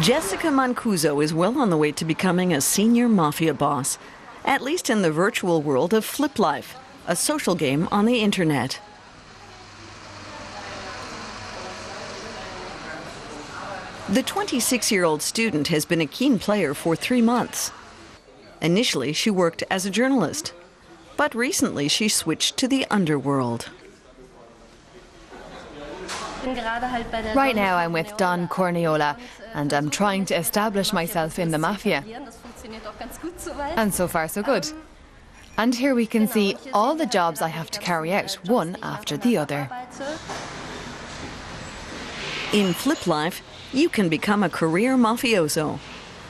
Jessica Mancuso is well on the way to becoming a senior mafia boss, at least in the virtual world of Flip Life, a social game on the internet. The 26-year-old student has been a keen player for 3 months. Initially, she worked as a journalist, but recently she switched to the underworld. Right now I'm with Don Corniola and I'm trying to establish myself in the mafia. And so far so good. And here we can see all the jobs I have to carry out, one after the other. In Flip Life, you can become a career mafioso.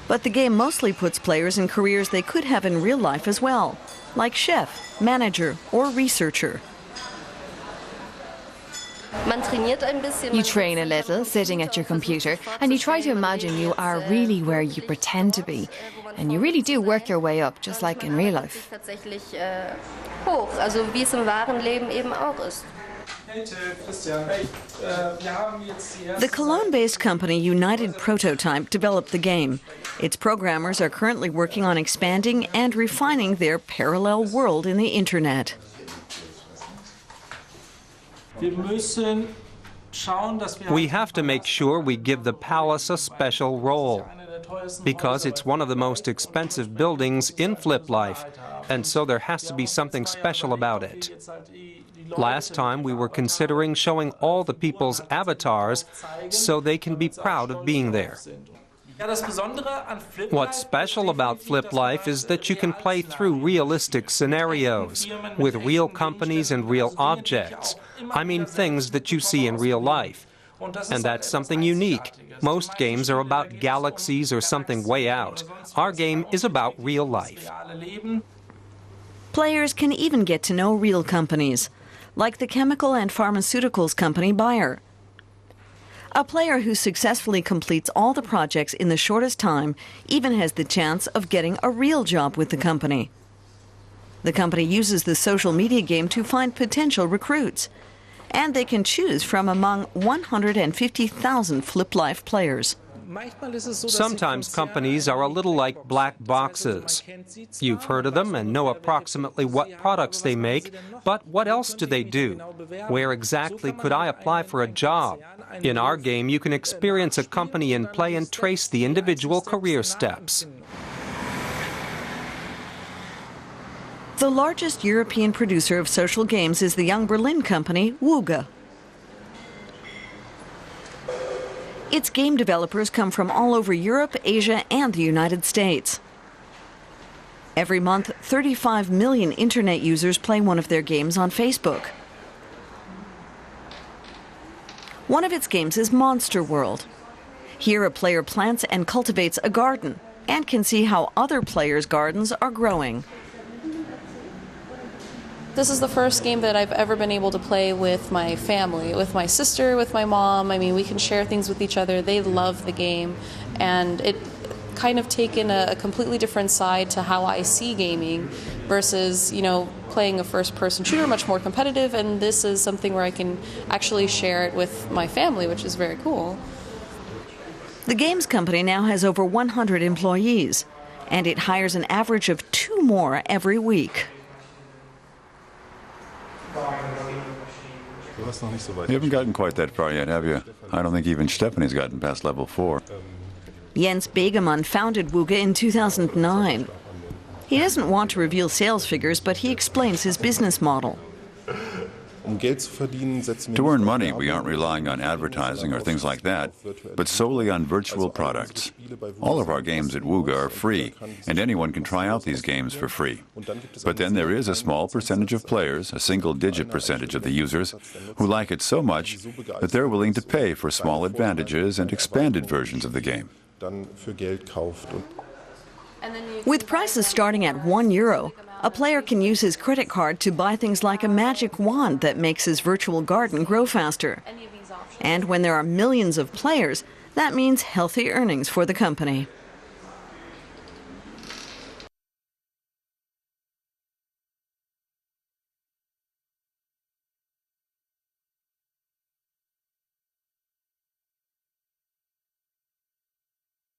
But the game mostly puts players in careers they could have in real life as well, like chef, manager, or researcher. You train a little, sitting at your computer, and you try to imagine you are really where you pretend to be. And you really do work your way up, just like in real life. The Cologne-based company United Prototype developed the game. Its programmers are currently working on expanding and refining their parallel world in the internet. We have to make sure we give the palace a special role, because it's one of the most expensive buildings in Flip Life, and so there has to be something special about it. Last time we were considering showing all the people's avatars so they can be proud of being there. What's special about Flip Life is that you can play through realistic scenarios with real companies and real objects. I mean things that you see in real life. And that's something unique. Most games are about galaxies or something way out. Our game is about real life. Players can even get to know real companies, like the chemical and pharmaceuticals company Bayer. A player who successfully completes all the projects in the shortest time even has the chance of getting a real job with the company. The company uses the social media game to find potential recruits, and they can choose from among 150,000 Flip Life players. Sometimes companies are a little like black boxes. You've heard of them and know approximately what products they make, but what else do they do? Where exactly could I apply for a job? In our game, you can experience a company in play and trace the individual career steps. The largest European producer of social games is the young Berlin company Wooga. Its game developers come from all over Europe, Asia, and the United States. Every month, 35 million internet users play one of their games on Facebook. One of its games is Monster World. Here, a player plants and cultivates a garden and can see how other players' gardens are growing. This is the first game that I've ever been able to play with my family, with my sister, with my mom. I mean, we can share things with each other. They love the game, and it kind of taken a completely different side to how I see gaming versus, playing a first-person shooter, much more competitive, and this is something where I can actually share it with my family, which is very cool. The games company now has over 100 employees, and it hires an average of 2 more every week. You haven't gotten quite that far yet, have you? I don't think even Stephanie's gotten past level 4. Jens Begemann founded Wooga in 2009. He doesn't want to reveal sales figures, but he explains his business model. To earn money, we aren't relying on advertising or things like that, but solely on virtual products. All of our games at Wooga are free, and anyone can try out these games for free. But then there is a small percentage of players, a single-digit percentage of the users, who like it so much that they're willing to pay for small advantages and expanded versions of the game. With prices starting at €1, a player can use his credit card to buy things like a magic wand that makes his virtual garden grow faster. And when there are millions of players, that means healthy earnings for the company.